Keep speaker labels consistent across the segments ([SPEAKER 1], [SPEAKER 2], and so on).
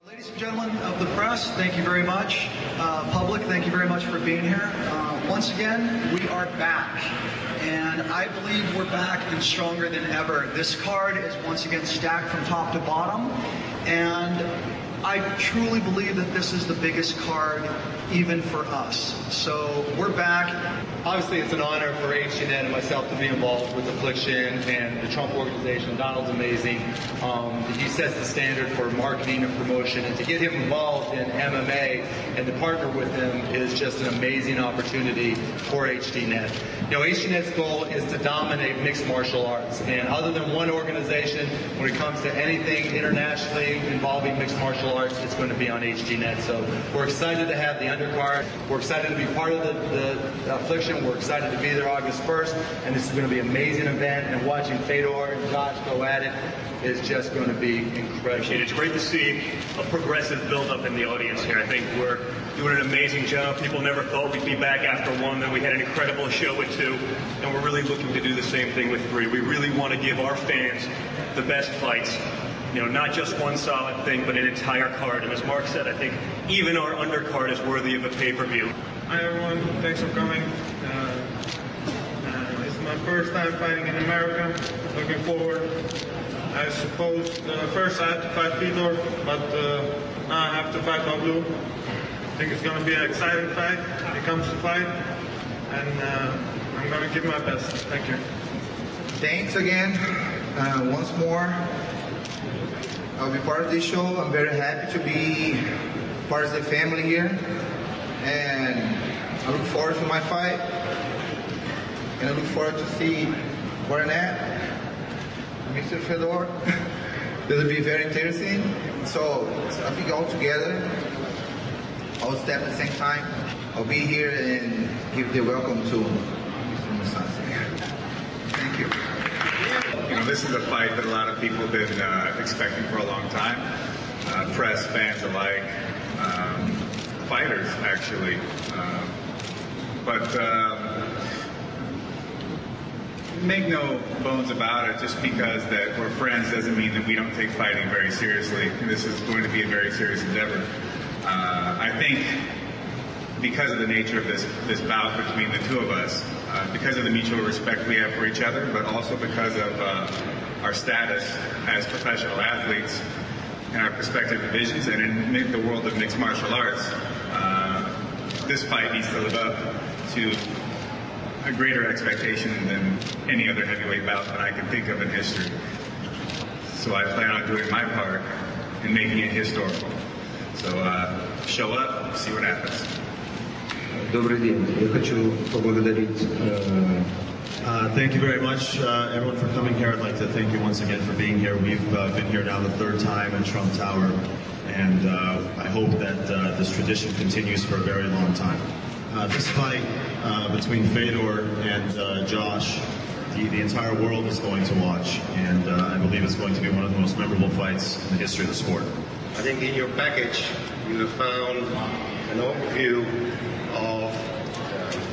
[SPEAKER 1] Ladies and gentlemen of the press, thank you very much. Public, thank you very much for being here. Once again, we are back. And I believe we're back and stronger than ever. This card is once again stacked from top to bottom. And I truly believe that this is the biggest card even for us. So we're back.
[SPEAKER 2] Obviously, it's an honor for HDNet and myself to be involved with Affliction and the Trump organization. Donald's amazing. He sets the standard for marketing and promotion, and to get him involved in MMA and to partner with him is just an amazing opportunity for HDNet. You know, HDNet's goal is to dominate mixed martial arts, and other than one organization, when it comes to anything internationally involving mixed martial arts, it's going to be on HDNet. So we're excited to have the undercard. We're excited to be part of the Affliction. We're excited to be there August 1st, and this is going to be an amazing event, and watching Fedor and Josh go at it is just going to be incredible.
[SPEAKER 3] It's great to see a progressive build-up in the audience here. I think we're doing an amazing job. People never thought we'd be back after one, then we had an incredible show with two, and we're really looking to do the same thing with three. We really want to give our fans the best fights. You know, not just one solid thing, but an entire card. And as Mark said, I think even our undercard is worthy of a pay-per-view.
[SPEAKER 4] Hi everyone, thanks for coming. It's my first time fighting in America. Looking forward. I suppose first I had to fight Fedor, but now I have to fight Pablo. I think it's going to be an exciting fight. It comes to fight, and I'm going to give my best. Thank you.
[SPEAKER 5] Thanks again. Once more, I'll be part of this show. I'm very happy to be part of the family here, and I look forward to my fight, and I look forward to see Barnett, Mr. Fedor. It'll be very interesting. So I think all together, all step at the same time. I'll be here and give the welcome to Mr. Mousasi. Thank you.
[SPEAKER 6] You know, this is a fight that a lot of people have been expecting for a long time. Press, fans alike, fighters actually. Make no bones about it, just because that we're friends doesn't mean that we don't take fighting very seriously. This is going to be a very serious endeavor. I think because of the nature of this bout between the two of us, because of the mutual respect we have for each other, but also because of our status as professional athletes in our respective divisions and in the world of mixed martial arts, this fight needs to live up to a greater expectation than any other heavyweight bout that I can think of in history. So I plan on doing my part in making it historical. So show up, see what happens.
[SPEAKER 7] Добрый день. Я хочу поблагодарить.
[SPEAKER 8] Thank you very much, everyone, for coming here. I'd like to thank you once again for being here. We've been here now the third time in Trump Tower, and I hope that this tradition continues for a very long time. This fight between Fedor and Josh, the entire world is going to watch, and I believe it's going to be one of the most memorable fights in the history of the sport.
[SPEAKER 9] I think in your package you have found an overview of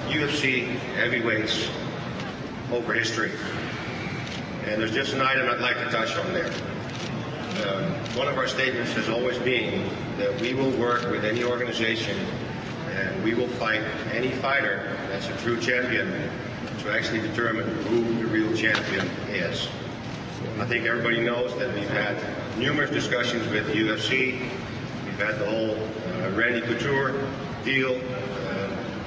[SPEAKER 9] UFC heavyweights over history. And there's just an item I'd like to touch on there. One of our statements has always been that we will work with any organization and we will fight any fighter that's a true champion to actually determine who the real champion is. I think everybody knows that we've had numerous discussions with the UFC. We've had the whole Randy Couture deal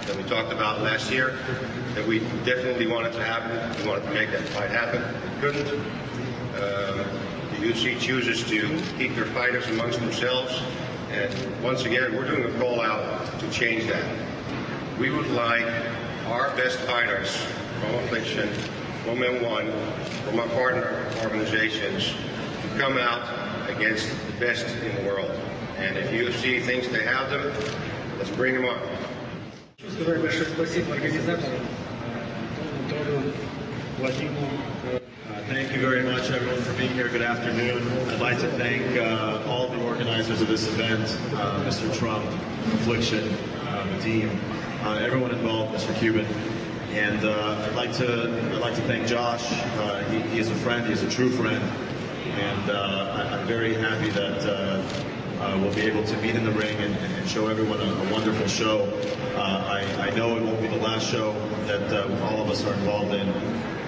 [SPEAKER 9] that we talked about last year that we definitely wanted to happen. We wanted to make that fight happen. We couldn't. The UFC chooses to keep their fighters amongst themselves. And once again, we're doing a call out to change that. We would like our best fighters from Affliction, from M1, from our partner organizations to come out against the best in the world. And if UFC thinks they have them, let's bring them on.
[SPEAKER 8] Thank you very much, everyone, for being here. Good afternoon. I'd like to thank all the organizers of this event, Mr. Trump, Affliction, Vadim, everyone involved, Mr. Cuban. And I'd like to thank Josh. He is a friend. He is a true friend. And I'm very happy that we'll be able to meet in the ring and show everyone a wonderful show. I know it won't be the last show that all of us are involved in,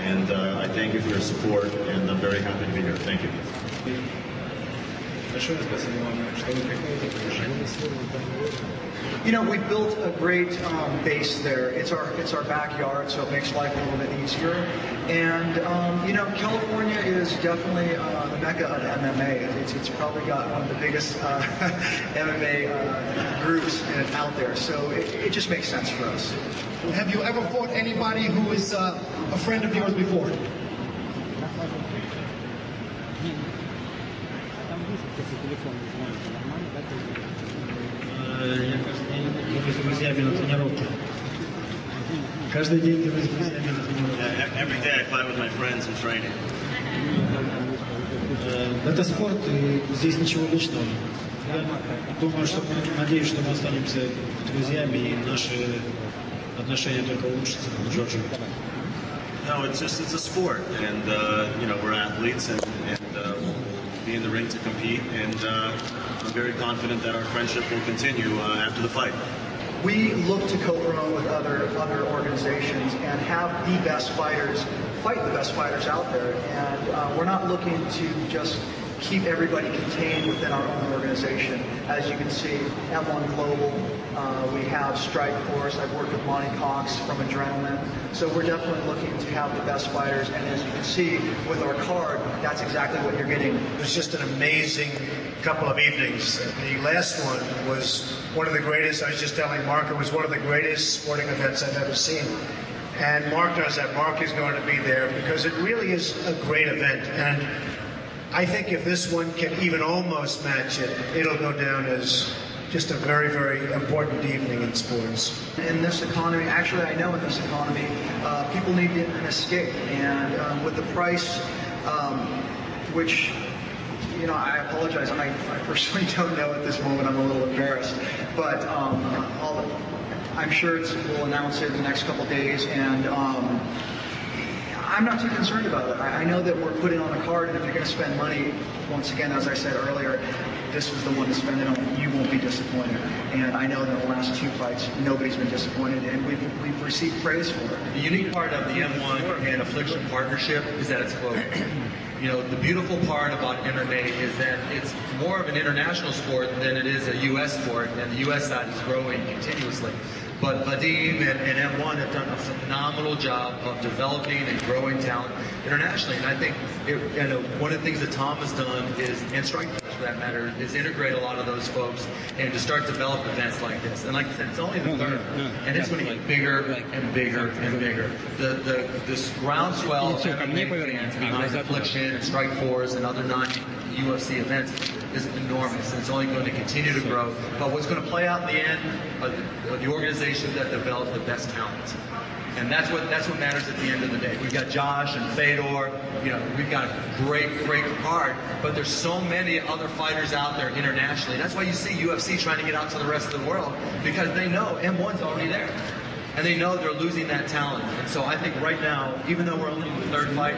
[SPEAKER 8] and I thank you for your support, and I'm very happy to be here. Thank you.
[SPEAKER 1] You know, we've built a great base there. It's our backyard, so it makes life a little bit easier. And you know, California is definitely the mecca of MMA. It's probably got one of the biggest MMA groups out there, so it just makes sense for us.
[SPEAKER 10] Have you ever fought anybody who is a friend of yours before?
[SPEAKER 11] Я каждый день делюсь с друзьями на тренировке. Каждый день делюсь с друзьями на тренировке.
[SPEAKER 8] Every day I fight with my friends in training.
[SPEAKER 11] Это спорт, и здесь ничего личного. Я думаю, надеюсь, что мы останемся друзьями, и наши отношения только улучшатся с Джорджем.
[SPEAKER 8] No, it's a sport, and you know, we're athletes, and we'll be in the ring to compete, and I'm very confident that our friendship will continue after the fight.
[SPEAKER 1] We look to co-promote with other organizations and have the best fighters fight the best fighters out there, and we're not looking to just keep everybody contained within our own organization. As you can see, M-1 Global, we have Strike Force. I've worked with Monty Cox from Adrenaline. So we're definitely looking to have the best fighters, and as you can see with our card, that's exactly what you're getting.
[SPEAKER 10] It was just an amazing couple of evenings. The last one was one of the greatest. I was just telling Mark, it was one of the greatest sporting events I've ever seen. And Mark knows that. Mark is going to be there because it really is a great event. And I think if this one can even almost match it, it'll go down as just a very, very important evening in sports.
[SPEAKER 1] In this economy, actually I know in this economy, people need an escape. And with the price, which, you know, I apologize, I personally don't know at this moment, I'm a little embarrassed. But I'm sure we'll announce it in the next couple of days, and I'm not too concerned about it. I know that we're putting on a card, and if you're going to spend money, once again, as I said earlier, this was the one to spend it on. You won't be disappointed. And I know that in the last two fights, nobody's been disappointed, and we've received praise for it.
[SPEAKER 2] The unique part of the M1 and Affliction partnership is that it's global. You know, the beautiful part about MMA is that it's more of an international sport than it is a U.S. sport, and the U.S. side is growing continuously. But Vadim and M1 have done a phenomenal job of developing and growing talent internationally. And I think one of the things that Tom has done is, and Strike Force for that matter, is integrate a lot of those folks and to start develop events like this. And like I said, it's only the third, and it's going to get bigger and bigger and bigger. This groundswell of MMA fans behind Affliction and Strike Force and other non-UFC events is enormous, and it's only going to continue to grow. But what's going to play out in the end are the organizations that develop the best talent. And that's what matters at the end of the day. We've got Josh and Fedor, you know, we've got a great card, but there's so many other fighters out there internationally. That's why you see UFC trying to get out to the rest of the world, because they know M1's already there. And they know they're losing that talent. And so I think right now, even though we're only in the third fight,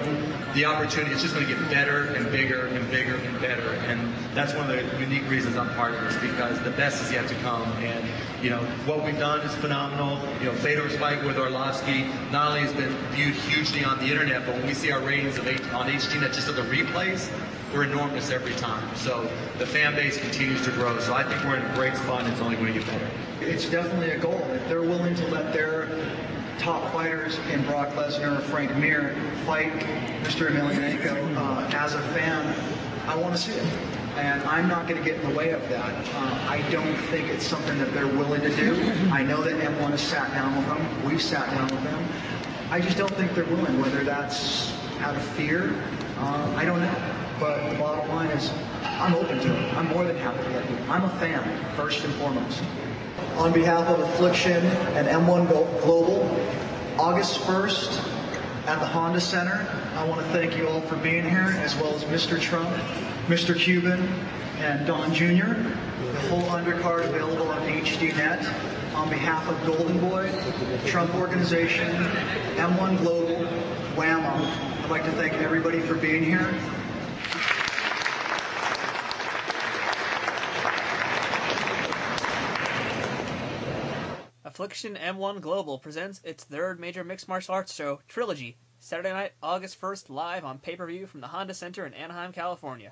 [SPEAKER 2] the opportunity is just going to get better and bigger and bigger and better. And that's one of the unique reasons I'm part of this, because the best is yet to come. And, you know, what we've done is phenomenal. You know, Fedor's fight with Orlovsky not only has been viewed hugely on the internet, but when we see our ratings on HDNet just of the replays, they're enormous every time. So the fan base continues to grow. So I think we're in a great spot, and it's only going to get better.
[SPEAKER 1] It's definitely a goal. If they're willing to let their top fighters in Brock Lesnar or Frank Mir fight Mr. Emelianeko as a fan, I want to see it. And I'm not going to get in the way of that. I don't think it's something that they're willing to do. I know that M1 has sat down with them. We've sat down with them. I just don't think they're willing, whether that's out of fear. I don't know. But the bottom line is, I'm open to it. I'm more than happy to let you. I'm a fan, first and foremost. On behalf of Affliction and M1 Global, August 1st at the Honda Center, I want to thank you all for being here, as well as Mr. Trump, Mr. Cuban, and Don Jr. The whole undercard available on HDNet. On behalf of Golden Boy, Trump Organization, M1 Global, Whammo, I'd like to thank everybody for being here.
[SPEAKER 12] Affliction M-1 Global presents its third major mixed martial arts show, Trilogy, Saturday night, August 1st, live on pay-per-view from the Honda Center in Anaheim, California.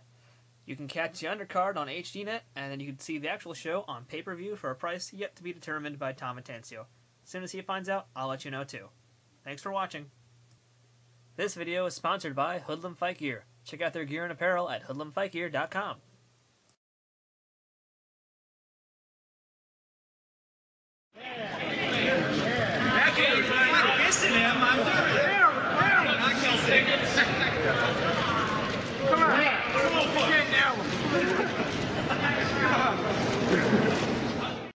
[SPEAKER 12] You can catch the undercard on HDNet, and then you can see the actual show on pay-per-view for a price yet to be determined by Tom Atencio. As soon as he finds out, I'll let you know too. Thanks for watching. This video is sponsored by Hoodlum Fight Gear. Check out their gear and apparel at hoodlumfightgear.com.
[SPEAKER 13] Come on.